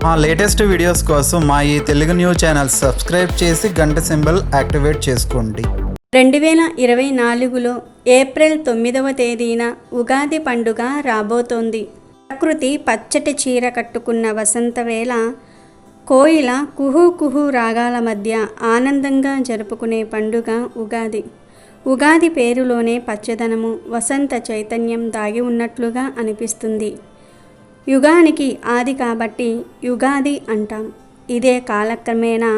మా latest videos కోసం మా ఈ తెలుగు న్యూస్ ఛానల్ సబ్స్క్రైబ్ చేసి గంట సింబల్ యాక్టివేట్ చేసుకోండి. 2024లో ఏప్రిల్ 9వ తేదీన ఉగాది పండుగ రాబోతోంది. ప్రకృతి పచ్చటి చీర కట్టుకున్న వసంత వేళ కోయిల కుహు కుహు రాగాల మధ్య ఆనందంగా జరుపుకునే పండుగ ఉగాది. ఉగాది పేరులోనే పచ్చదనము, వసంత చైతన్యం దాగి ఉన్నట్లుగా అనిపిస్తుంది. యుగానికి ఆది కాబట్టి యుగాది అంటాం. ఇదే కాలక్రమేణా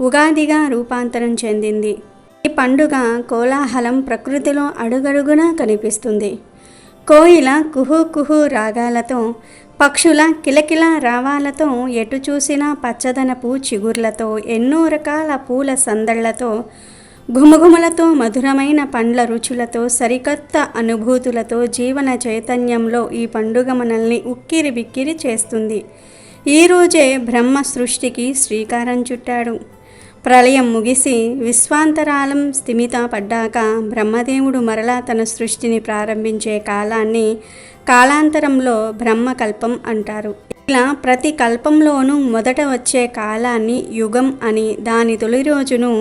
ఉగాదిగా రూపాంతరం చెందింది. ఈ పండుగ కోలాహలం ప్రకృతిలో అడుగడుగునా కనిపిస్తుంది. కోయిల కుహు కుహు రాగాలతో, పక్షుల కిలకిల రావాలతో, ఎటు చూసినా పచ్చదనపు చిగుర్లతో, ఎన్నో రకాల పూల సందళ్లతో, ఘుమఘుమలతో, మధురమైన పండ్ల రుచులతో, సరికొత్త అనుభూతులతో, జీవన చైతన్యంలో ఈ పండుగ మనల్ని ఉక్కిరి బిక్కిరి చేస్తుంది. ఈరోజే బ్రహ్మ సృష్టికి శ్రీకారం చుట్టాడు. ప్రళయం ముగిసి విశ్వాంతరాళం స్థిమిత పడ్డాక బ్రహ్మదేవుడు మరలా తన సృష్టిని ప్రారంభించే కాలాన్ని కాలాంతరంలో బ్రహ్మకల్పం అంటారు. ఇలా ప్రతి కల్పంలోనూ మొదట వచ్చే కాలాన్ని యుగం అని, దాని తొలి రోజును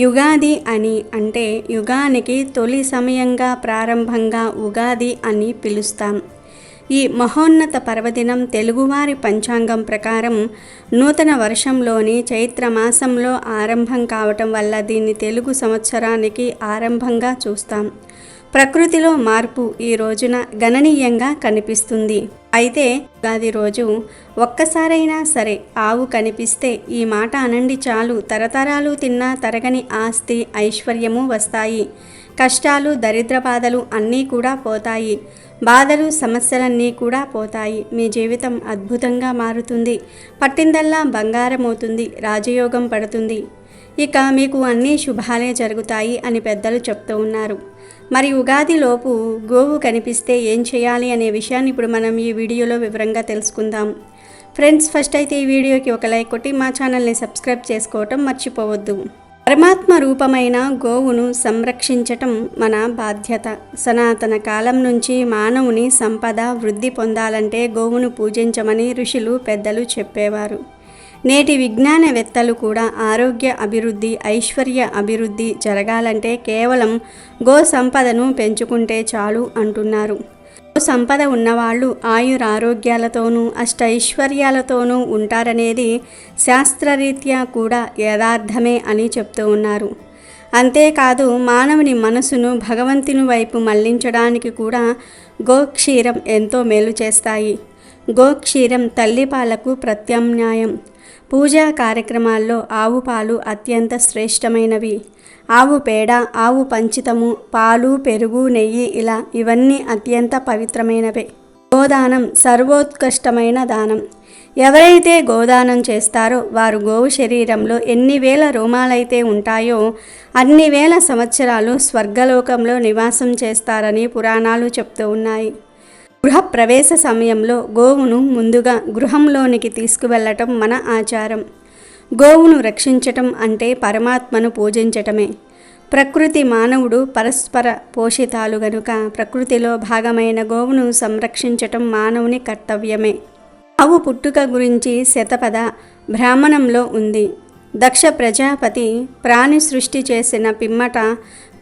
యుగాది అని, అంటే యుగానికి తొలి సమయంగా, ప్రారంభంగా ఉగాది అని పిలుస్తాం. ఈ మహోన్నత పర్వదినం తెలుగువారి పంచాంగం ప్రకారం నూతన వర్షంలోని చైత్రమాసంలో ఆరంభం కావటం వల్ల దీన్ని తెలుగు సంవత్సరానికి ఆరంభంగా చూస్తాం. ప్రకృతిలో మార్పు ఈ రోజున గణనీయంగా కనిపిస్తుంది. అయితే ఉగాది రోజు ఒక్కసారైనా సరే ఆవు కనిపిస్తే ఈ మాట అనండి చాలు, తరతరాలు తిన్నా తరగని ఆస్తి, ఐశ్వర్యము వస్తాయి. కష్టాలు, దరిద్ర బాధలు అన్నీ కూడా పోతాయి. బాధలు, సమస్యలన్నీ కూడా పోతాయి. మీ జీవితం అద్భుతంగా మారుతుంది. పట్టిందల్లా బంగారం అవుతుంది. రాజయోగం పడుతుంది. ఇక మీకు అన్నీ శుభాలే జరుగుతాయి అని పెద్దలు చెప్తూ ఉన్నారు. మరి ఉగాదిలోపు గోవు కనిపిస్తే ఏం చేయాలి అనే విషయాన్ని ఇప్పుడు మనం ఈ వీడియోలో వివరంగా తెలుసుకుందాం. ఫ్రెండ్స్, ఫస్ట్ అయితే ఈ వీడియోకి ఒక లైక్ కొట్టి మా ఛానల్ని సబ్స్క్రైబ్ చేసుకోవటం మర్చిపోవద్దు. పరమాత్మ రూపమైన గోవును సంరక్షించటం మన బాధ్యత. సనాతన కాలం నుంచి మానవుని సంపద వృద్ధి పొందాలంటే గోవును పూజించమని ఋషులు, పెద్దలు చెప్పేవారు. నేటి విజ్ఞానవేత్తలు కూడా ఆరోగ్య అభివృద్ధి, ఐశ్వర్య అభివృద్ధి జరగాలంటే కేవలం గో సంపదను పెంచుకుంటే చాలు అంటున్నారు. గో సంపద ఉన్నవాళ్ళు ఆయురారోగ్యాలతోనూ అష్టైశ్వర్యాలతోనూ ఉంటారనేది శాస్త్రరీత్యా కూడా యథార్థమే అని చెప్తూ ఉన్నారు. అంతేకాదు మానవుని మనసును భగవంతుని వైపు మళ్లించడానికి కూడా గోక్షీరం ఎంతో మేలు చేస్తాయి. గోక్షీరం తల్లిపాలకు ప్రత్యామ్నాయం. పూజా కార్యక్రమాల్లో ఆవు పాలు అత్యంత శ్రేష్టమైనవి. ఆవు పేడ, ఆవు పంచితము, పాలు, పెరుగు, నెయ్యి ఇవన్నీ అత్యంత పవిత్రమైనవే. గోదానం సర్వోత్కృష్టమైన దానం. ఎవరైతే గోదానం చేస్తారో వారు గోవు శరీరంలో ఎన్ని వేల రోమాలైతే ఉంటాయో అన్ని వేల సంవత్సరాలు స్వర్గలోకంలో నివాసం చేస్తారని పురాణాలు చెప్తూ ఉన్నాయి. గృహప్రవేశ సమయంలో గోవును ముందుగా గృహంలోనికి తీసుకువెళ్ళటం మన ఆచారం. గోవును రక్షించటం అంటే పరమాత్మను పూజించటమే. ప్రకృతి, మానవుడు పరస్పర పోషితాలు గనుక ప్రకృతిలో భాగమైన గోవును సంరక్షించటం మానవుని కర్తవ్యమే. ఆవు పుట్టుక గురించి శతపథ బ్రాహ్మణంలో ఉంది. దక్ష ప్రజాపతి ప్రాణి సృష్టి చేసిన పిమ్మట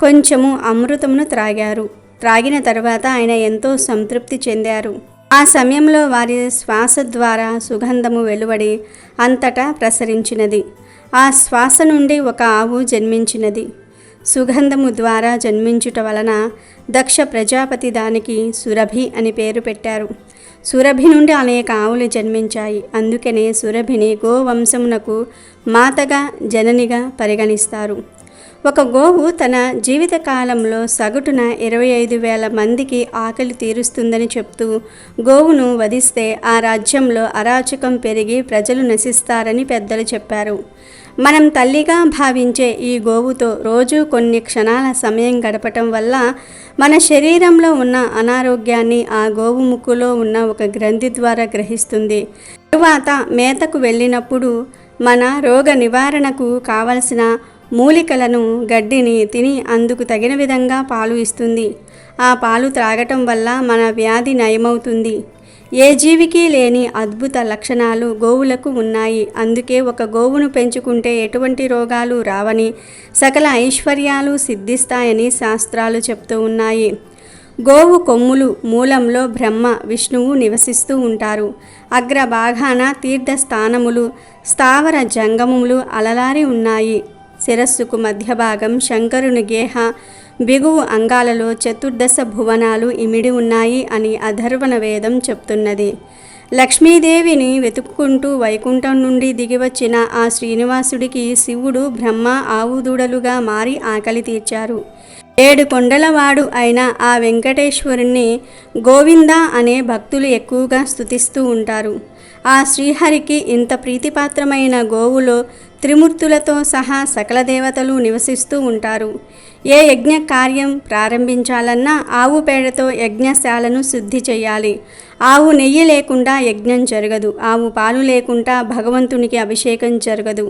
కొంచెము అమృతమును త్రాగిన తర్వాత ఆయన ఎంతో సంతృప్తి చెందారు. ఆ సమయంలో వారి శ్వాస ద్వారా సుగంధము వెలువడి అంతటా ప్రసరించినది. ఆ శ్వాస నుండి ఒక ఆవు జన్మించినది. సుగంధము ద్వారా జన్మించుట వలన దక్ష ప్రజాపతి దానికి సురభి అని పేరు పెట్టారు. సురభి నుండి అనేక ఆవులు జన్మించాయి. అందుకనే సురభిని గోవంశమునకు మాతగా, జననిగా పరిగణిస్తారు. ఒక గోవు తన జీవితకాలంలో సగటున 25,000 మందికి ఆకలి తీరుస్తుందని చెప్తూ గోవును వధిస్తే ఆ రాజ్యంలో అరాచకం పెరిగి ప్రజలు నశిస్తారని పెద్దలు చెప్పారు. మనం తల్లిగా భావించే ఈ గోవుతో రోజు కొన్ని క్షణాల సమయం గడపటం వల్ల మన శరీరంలో ఉన్న అనారోగ్యాన్ని ఆ గోవు ముక్కులో ఉన్న ఒక గ్రంథి ద్వారా గ్రహిస్తుంది. తరువాత మేతకు వెళ్ళినప్పుడు మన రోగ నివారణకు కావలసిన మూలికలను, గడ్డిని తిని అందుకు తగిన విధంగా పాలు ఇస్తుంది. ఆ పాలు త్రాగటం వల్ల మన వ్యాధి నయమవుతుంది. ఏ జీవికి లేని అద్భుత లక్షణాలు గోవులకు ఉన్నాయి. అందుకే ఒక గోవును పెంచుకుంటే ఎటువంటి రోగాలు రావని, సకల ఐశ్వర్యాలు సిద్ధిస్తాయని శాస్త్రాలు చెప్తూ ఉన్నాయి. గోవు కొమ్ములు మూలంలో బ్రహ్మ విష్ణువు నివసిస్తూ ఉంటారు. అగ్రభాగాన తీర్థస్థానములు, స్థావర జంగములు అలలారి ఉన్నాయి. శిరస్సుకు మధ్య భాగం శంకరుని గేహ బిగువు అంగాలలో చతుర్దశ భువనాలు ఇమిడి ఉన్నాయి అని అధర్వణ వేదం చెప్తున్నది. లక్ష్మీదేవిని వెతుక్కుంటూ వైకుంఠం నుండి దిగివచ్చిన ఆ శ్రీనివాసుడికి శివుడు, బ్రహ్మ ఆవుదూడలుగా మారి ఆకలి తీర్చారు. 7 కొండలవాడు అయిన ఆ వెంకటేశ్వరుణ్ణి గోవింద అనే భక్తులు ఎక్కువగా స్తుతిస్తూ ఉంటారు. ఆ శ్రీహరికి ఇంత ప్రీతిపాత్రమైన గోవులో త్రిమూర్తులతో సహా సకల దేవతలు నివసిస్తూ ఉంటారు. ఏ యజ్ఞ కార్యం ప్రారంభించాలన్నా ఆవు పేడతో యజ్ఞశాలను శుద్ధి చేయాలి. ఆవు నెయ్యి లేకుండా యజ్ఞం జరగదు. ఆవు పాలు లేకుండా భగవంతునికి అభిషేకం జరగదు.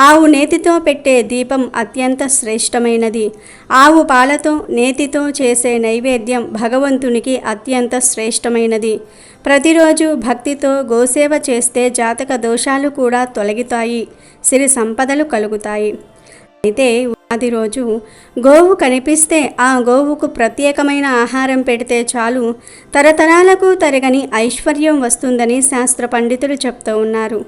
ఆవు నేతితో పెట్టే దీపం అత్యంత శ్రేష్టమైనది. ఆవు పాలతో నేతితో చేసే నైవేద్యం భగవంతునికి అత్యంత శ్రేష్టమైనది. ప్రతిరోజు భక్తితో గోసేవ చేస్తే జాతక దోషాలు కూడా తొలగుతాయి, సిరి సంపదలు కలుగుతాయి. అయితే ఉగాది రోజు గోవు కనిపిస్తే ఆ గోవుకు ప్రత్యేకమైన ఆహారం పెడితే చాలు, తరతరాలకు తరగని ఐశ్వర్యం వస్తుందని శాస్త్ర పండితులు చెప్తూ ఉన్నారు.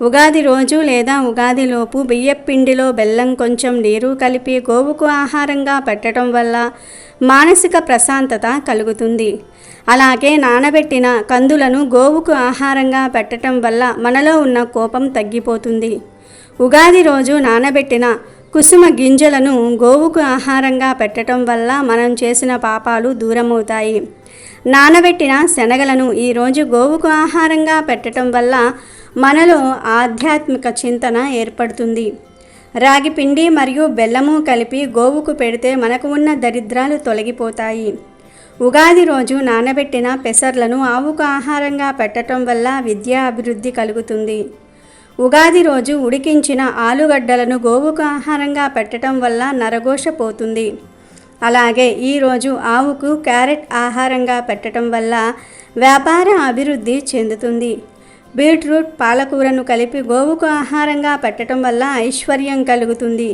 ఉగాది రోజు లేదా ఉగాదిలోపు బియ్యపిండిలో బెల్లం, కొంచెం నీరు కలిపి గోవుకు ఆహారంగా పెట్టడం వల్ల మానసిక ప్రశాంతత కలుగుతుంది. అలాగే నానబెట్టిన కందులను గోవుకు ఆహారంగా పెట్టడం వల్ల మనలో ఉన్న కోపం తగ్గిపోతుంది. ఉగాది రోజు నానబెట్టిన కుసుమ గింజలను గోవుకు ఆహారంగా పెట్టడం వల్ల మనం చేసిన పాపాలు దూరమవుతాయి. నానబెట్టిన శనగలను ఈరోజు గోవుకు ఆహారంగా పెట్టడం వల్ల మనలో ఆధ్యాత్మిక చింతన ఏర్పడుతుంది. రాగి పిండి మరియు బెల్లము కలిపి గోవుకు పెడితే మనకు ఉన్న దరిద్రాలు తొలగిపోతాయి. ఉగాది రోజు నానబెట్టిన పెసర్లను ఆవుకు ఆహారంగా పెట్టడం వల్ల విద్యా అభివృద్ధి కలుగుతుంది. ఉగాది రోజు ఉడికించిన ఆలుగడ్డలను గోవుకు ఆహారంగా పెట్టడం వల్ల నరఘోష పోతుంది. అలాగే ఈరోజు ఆవుకు క్యారెట్ ఆహారంగా పెట్టడం వల్ల వ్యాపార అభివృద్ధి చెందుతుంది. బీట్రూట్, పాలకూరను కలిపి గోవుకు ఆహారంగా పెట్టడం వల్ల ఐశ్వర్యం కలుగుతుంది.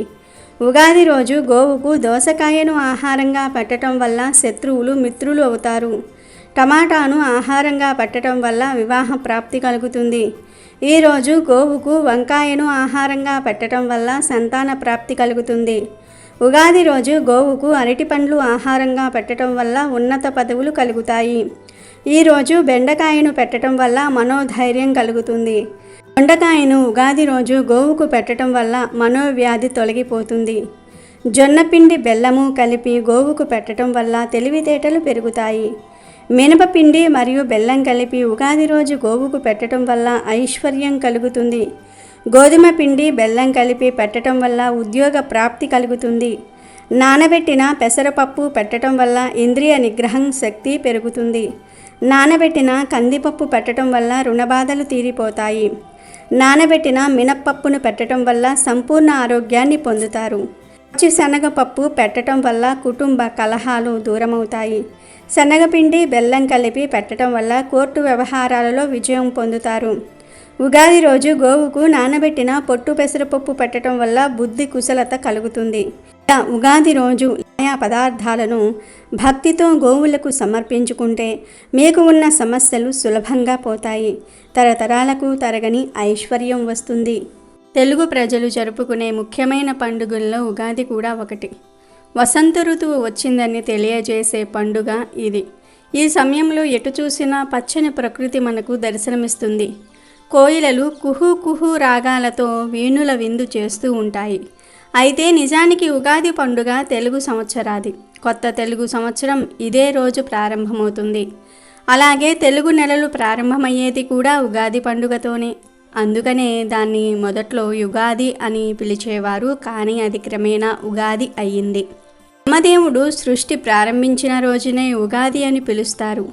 ఉగాది రోజు గోవుకు దోసకాయను ఆహారంగా పెట్టడం వల్ల శత్రువులు మిత్రులు అవుతారు. టమాటాను ఆహారంగా పెట్టడం వల్ల వివాహ ప్రాప్తి కలుగుతుంది. ఈరోజు గోవుకు వంకాయను ఆహారంగా పెట్టడం వల్ల సంతాన ప్రాప్తి కలుగుతుంది. ఉగాది రోజు గోవుకు అరటి పండ్లు ఆహారంగా పెట్టడం వల్ల ఉన్నత పదవులు కలుగుతాయి. ఈరోజు బెండకాయను పెట్టడం వల్ల మనోధైర్యం కలుగుతుంది. దొండకాయను ఉగాది రోజు గోవుకు పెట్టడం వల్ల మనోవ్యాధి తొలగిపోతుంది. జొన్నపిండి, బెల్లము కలిపి గోవుకు పెట్టడం వల్ల తెలివితేటలు పెరుగుతాయి. మినపపిండి మరియు బెల్లం కలిపి ఉగాది రోజు గోవుకు పెట్టడం వల్ల ఐశ్వర్యం కలుగుతుంది. గోధుమ పిండి, బెల్లం కలిపి పెట్టడం వల్ల ఉద్యోగ ప్రాప్తి కలుగుతుంది. నానబెట్టిన పెసరపప్పు పెట్టడం వల్ల ఇంద్రియ నిగ్రహం శక్తి పెరుగుతుంది. నానబెట్టిన కందిపప్పు పెట్టడం వల్ల రుణబాధలు తీరిపోతాయి. నానబెట్టిన మినప్పప్పును పెట్టడం వల్ల సంపూర్ణ ఆరోగ్యాన్ని పొందుతారు. పచ్చి శనగపప్పు పెట్టడం వల్ల కుటుంబ కలహాలు దూరమవుతాయి. శనగపిండి, బెల్లం కలిపి పెట్టడం వల్ల కోర్టు వ్యవహారాలలో విజయం పొందుతారు. ఉగాది రోజు గోవుకు నానబెట్టిన పొట్టు పెసరపప్పు పెట్టడం వల్ల బుద్ధి కుశలత కలుగుతుంది. ఉగాది రోజు ఆయా పదార్థాలను భక్తితో గోవులకు సమర్పించుకుంటే మీకు ఉన్న సమస్యలు సులభంగా పోతాయి. తరతరాలకు తరగని ఐశ్వర్యం వస్తుంది. తెలుగు ప్రజలు జరుపుకునే ముఖ్యమైన పండుగల్లో ఉగాది కూడా ఒకటి. వసంత ఋతువు వచ్చిందని తెలియజేసే పండుగ ఇది. ఈ సమయంలో ఎటు చూసినా పచ్చని ప్రకృతి మనకు దర్శనమిస్తుంది. కోయిలలు కుహు కుహు రాగాలతో వీణుల విందు చేస్తూ ఉంటాయి. అయితే నిజానికి ఉగాది పండుగ తెలుగు సంవత్సరాది. కొత్త తెలుగు సంవత్సరం ఇదే రోజు ప్రారంభమవుతుంది. అలాగే తెలుగు నెలలు ప్రారంభమయ్యేది కూడా ఉగాది పండుగతోనే. అందుకనే దాన్ని మొదట్లో యుగాది అని పిలిచేవారు, కానీ అది క్రమేణా ఉగాది అయ్యింది. బ్రహ్మదేవుడు సృష్టి ప్రారంభించిన రోజునే ఉగాది అని పిలుస్తారు.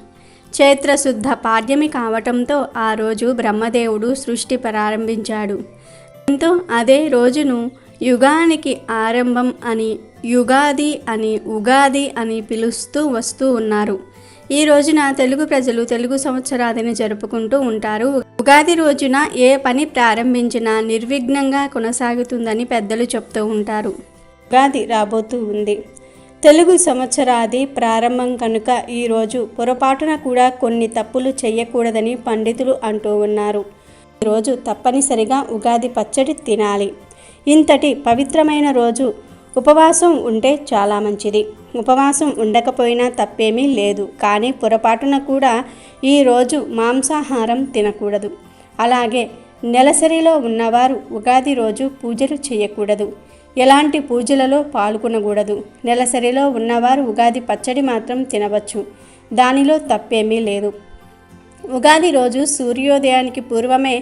చైత్రశుద్ధ పాడ్యమి కావటంతో ఆ రోజు బ్రహ్మదేవుడు సృష్టి ప్రారంభించాడు. దీంతో అదే రోజును యుగానికి ఆరంభం అని, యుగాది అని, ఉగాది అని పిలుస్తూ వస్తూ ఉన్నారు. ఈ రోజున తెలుగు ప్రజలు తెలుగు సంవత్సరాదిని జరుపుకుంటూ ఉంటారు. ఉగాది రోజున ఏ పని ప్రారంభించినా నిర్విఘ్నంగా కొనసాగుతుందని పెద్దలు చెప్తూ ఉంటారు. ఉగాది రాబోతూ ఉంది. తెలుగు సంవత్సరాది ప్రారంభం కనుక ఈరోజు పొరపాటున కూడా కొన్ని తప్పులు చేయకూడదని పండితులు అంటూ ఉన్నారు. ఈరోజు తప్పనిసరిగా ఉగాది పచ్చడి తినాలి. ఇంతటి పవిత్రమైన రోజు ఉపవాసం ఉంటే చాలా మంచిది. ఉపవాసం ఉండకపోయినా తప్పేమీ లేదు. కానీ పొరపాటున కూడా ఈరోజు మాంసాహారం తినకూడదు. అలాగే నెలసరిలో ఉన్నవారు ఉగాది రోజు పూజలు చేయకూడదు. ఎలాంటి పూజలలో పాల్గొనకూడదు. నెలసరిలో ఉన్నవారు ఉగాది పచ్చడి మాత్రం తినవచ్చు. దానిలో తప్పేమీ లేదు. ఉగాది రోజు సూర్యోదయానికి పూర్వమే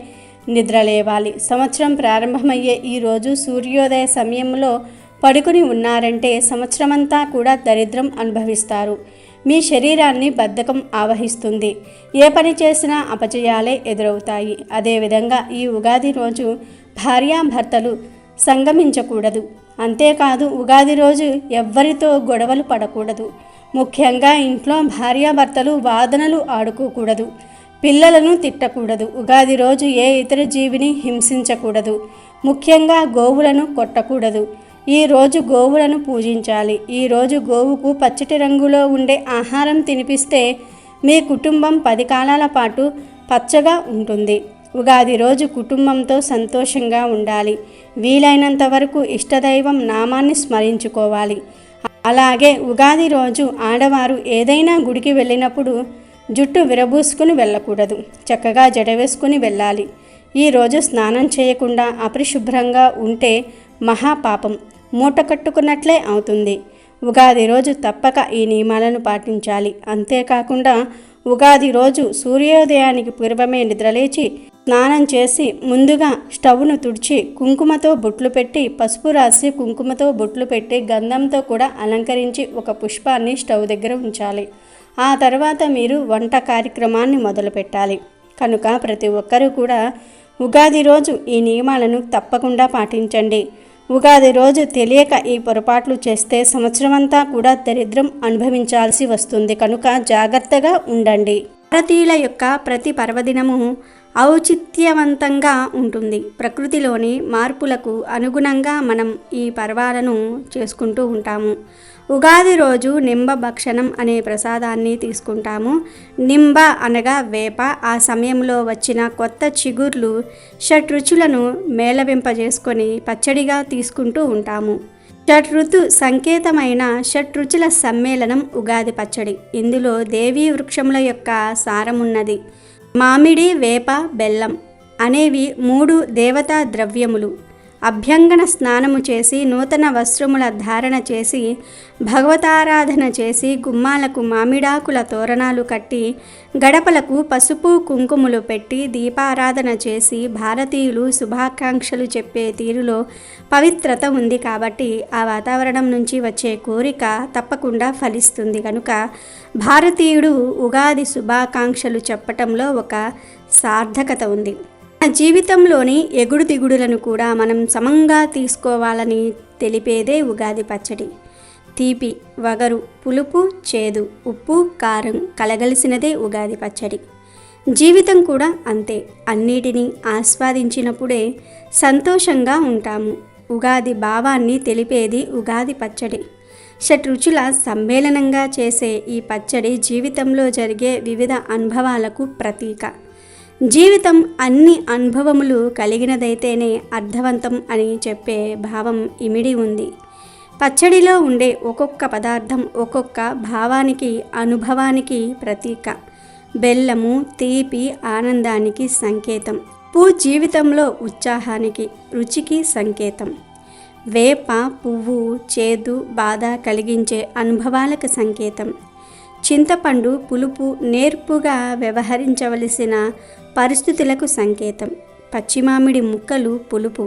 నిద్రలేవాలి. సంవత్సరం ప్రారంభమయ్యే ఈరోజు సూర్యోదయ సమయంలో పడుకుని ఉన్నారంటే సంవత్సరమంతా కూడా దరిద్రం అనుభవిస్తారు. మీ శరీరాన్ని బద్ధకం ఆవహిస్తుంది. ఏ పని చేసినా అపజయాలే ఎదురవుతాయి. అదేవిధంగా ఈ ఉగాది రోజు భార్యాభర్తలు సంగమించకూడదు. అంతేకాదు ఉగాది రోజు ఎవ్వరితో గొడవలు పడకూడదు. ముఖ్యంగా ఇంట్లో భార్యాభర్తలు వాదనలు ఆడుకోకూడదు. పిల్లలను తిట్టకూడదు. ఉగాది రోజు ఏ ఇతర జీవిని హింసించకూడదు. ముఖ్యంగా గోవులను కొట్టకూడదు. ఈరోజు గోవులను పూజించాలి. ఈరోజు గోవుకు పచ్చటి రంగులో ఉండే ఆహారం తినిపిస్తే మీ కుటుంబం 10 కాలాల పాటు పచ్చగా ఉంటుంది. ఉగాది రోజు కుటుంబంతో సంతోషంగా ఉండాలి. వీలైనంత వరకు ఇష్టదైవం నామాన్ని స్మరించుకోవాలి. అలాగే ఉగాది రోజు ఆడవారు ఏదైనా గుడికి వెళ్ళినప్పుడు జుట్టు విరబూసుకుని వెళ్ళకూడదు. చక్కగా జడ వేసుకుని వెళ్ళాలి. ఈరోజు స్నానం చేయకుండా అపరిశుభ్రంగా ఉంటే మహాపాపం మూట కట్టుకున్నట్లే అవుతుంది. ఉగాది రోజు తప్పక ఈ నియమాలను పాటించాలి. అంతేకాకుండా ఉగాది రోజు సూర్యోదయానికి పూర్వమే నిద్రలేచి స్నానం చేసి ముందుగా స్టవ్ను తుడిచి కుంకుమతో బొట్లు పెట్టి, పసుపు రాసి కుంకుమతో బొట్లు పెట్టి గంధంతో కూడా అలంకరించి ఒక పుష్పాన్ని స్టవ్ దగ్గర ఉంచాలి. ఆ తర్వాత మీరు వంట కార్యక్రమాన్ని మొదలు పెట్టాలి. కనుక ప్రతి ఒక్కరూ కూడా ఉగాది రోజు ఈ నియమాలను తప్పకుండా పాటించండి. ఉగాది రోజు తెలియక ఈ పొరపాట్లు చేస్తే సంవత్సరమంతా కూడా దరిద్రం అనుభవించాల్సి వస్తుంది. కనుక జాగ్రత్తగా ఉండండి. భారతీయుల యొక్క ప్రతి పర్వదినము ఔచిత్యవంతంగా ఉంటుంది. ప్రకృతిలోని మార్పులకు అనుగుణంగా మనం ఈ పర్వాలను చేసుకుంటూ ఉంటాము. ఉగాది రోజు నింబ భక్షణం అనే ప్రసాదాన్ని తీసుకుంటాము. నింబ అనగా వేప. ఆ సమయంలో వచ్చిన కొత్త చిగుర్లు షడ్రుచులను మేళవింపజేసుకొని పచ్చడిగా తీసుకుంటూ ఉంటాము. షడ్రుతు సంకేతమైన షడ్రుచుల సమ్మేళనం ఉగాది పచ్చడి. ఇందులో దేవీ వృక్షముల యొక్క సారమున్నది. మామిడి, వేప, బెల్లం అనేవి 3 దేవతా ద్రవ్యములు. అభ్యంగన స్నానము చేసి నూతన వస్త్రముల ధారణ చేసి భగవతారాధన చేసి గుమ్మాలకు మామిడాకుల తోరణాలు కట్టి గడపలకు పసుపు కుంకుమలు పెట్టి దీపారాధన చేసి భారతీయులు శుభాకాంక్షలు చెప్పే తీరులో పవిత్రత ఉంది. కాబట్టి ఆ వాతావరణం నుంచి వచ్చే కోరిక తప్పకుండా ఫలిస్తుంది. కనుక భారతీయుడు ఉగాది శుభాకాంక్షలు చెప్పటంలో ఒక సార్థకత ఉంది. మన జీవితంలోని ఎగుడు దిగుడులను కూడా మనం సమంగా తీసుకోవాలని తెలిపేదే ఉగాది పచ్చడి. తీపి, వగరు, పులుపు, చేదు, ఉప్పు, కారం కలగలిసినదే ఉగాది పచ్చడి. జీవితం కూడా అంతే. అన్నిటినీ ఆస్వాదించినప్పుడే సంతోషంగా ఉంటాము. ఉగాది భావాన్ని తెలిపేది ఉగాది పచ్చడి. షడ్రుచుల సమ్మేళనంగా చేసే ఈ పచ్చడి జీవితంలో జరిగే వివిధ అనుభవాలకు ప్రతీక. జీవితం అన్ని అనుభవములు కలిగినదైతేనే అర్థవంతం అని చెప్పే భావం ఇమిడి ఉంది. పచ్చడిలో ఉండే ఒక్కొక్క పదార్థం ఒక్కొక్క భావానికి, అనుభవానికి ప్రతీక. బెల్లము, తీపి ఆనందానికి సంకేతం. ఉప్పు జీవితంలో ఉత్సాహానికి, రుచికి సంకేతం. వేప పువ్వు చేదు, బాధ కలిగించే అనుభవాలకు సంకేతం. చింతపండు పులుపు, నేర్పుగా వ్యవహరించవలసిన పరిస్థితులకు సంకేతం. పచ్చిమామిడి ముక్కలు పులుపు,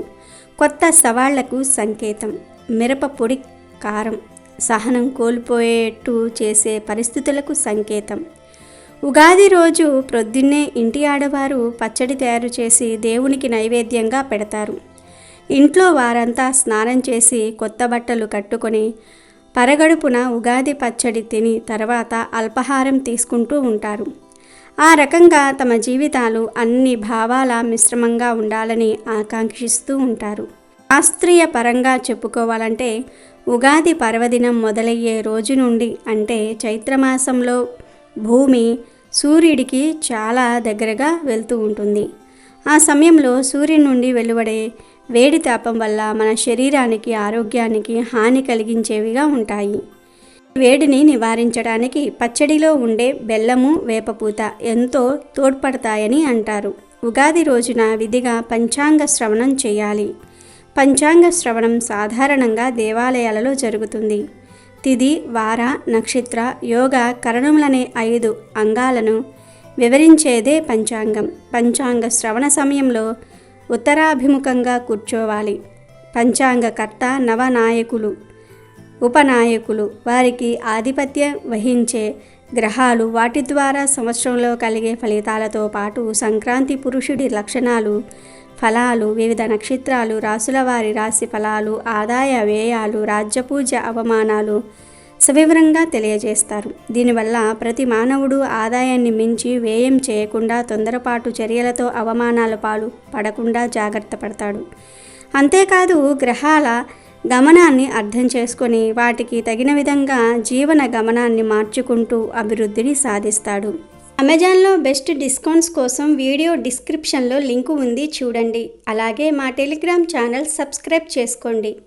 కొత్త సవాళ్లకు సంకేతం. మిరప పొడి కారం, సహనం కోల్పోయేట్టు చేసే పరిస్థితులకు సంకేతం. ఉగాది రోజు ప్రొద్దున్నే ఇంటి ఆడవారు పచ్చడి తయారు చేసి దేవునికి నైవేద్యంగా పెడతారు. ఇంట్లో వారంతా స్నానం చేసి కొత్త బట్టలు కట్టుకొని పరగడుపున ఉగాది పచ్చడి తిని తర్వాత అల్పాహారం తీసుకుంటూ ఉంటారు. ఆ రకంగా తమ జీవితాలు అన్ని భావాల మిశ్రమంగా ఉండాలని ఆకాంక్షిస్తూ ఉంటారు. శాస్త్రీయ పరంగా చెప్పుకోవాలంటే ఉగాది పర్వదినం మొదలయ్యే రోజు నుండి అంటే చైత్రమాసంలో భూమి సూర్యుడికి చాలా దగ్గరగా వెళ్తూ ఉంటుంది. ఆ సమయంలో సూర్యుడి నుండి వెలువడే వేడి తాపం వల్ల మన శరీరానికి ఆరోగ్యానికి హాని కలిగించేవిగా ఉంటాయి. వేడిని నివారించడానికి పచ్చడిలో ఉండే బెల్లము వేపపూత ఎంతో తోడ్పడతాయని అంటారు. ఉగాది రోజున విధిగా పంచాంగ శ్రవణం చేయాలి. పంచాంగ శ్రవణం సాధారణంగా దేవాలయాలలో జరుగుతుంది. తిథి, వార, నక్షత్ర, యోగ, కరణములనే 5 అంగాలను వివరించేదే పంచాంగం. పంచాంగ శ్రవణ సమయంలో ఉత్తరాభిముఖంగా కూర్చోవాలి. పంచాంగకర్త నవనాయకులు, ఉపనాయకులు, వారికి ఆధిపత్యం వహించే గ్రహాలు, వాటి ద్వారా సంవత్సరంలో కలిగే ఫలితాలతో పాటు సంక్రాంతి పురుషుడి లక్షణాలు, ఫలాలు, వివిధ నక్షత్రాలు, రాసుల వారి రాశి ఫలాలు, ఆదాయ వ్యయాలు, రాజ్యపూజ అవమానాలు సవివరంగా తెలియజేస్తారు. దీనివల్ల ప్రతి మానవుడు ఆదాయాన్ని మించి వ్యయం చేయకుండా తొందరపాటు చర్యలతో అవమానాల పాలు పడకుండా జాగ్రత్త పడతాడు. అంతేకాదు గ్రహాల గమనాన్ని అర్థం చేసుకొని వాటికి తగిన విధంగా జీవన గమనాన్ని మార్చుకుంటూ అభివృద్ధిని సాధిస్తాడు. అమెజాన్లో బెస్ట్ డిస్కౌంట్స్ కోసం వీడియో డిస్క్రిప్షన్లో లింకు ఉంది, చూడండి. అలాగే మా టెలిగ్రామ్ ఛానల్ సబ్స్క్రైబ్ చేసుకోండి.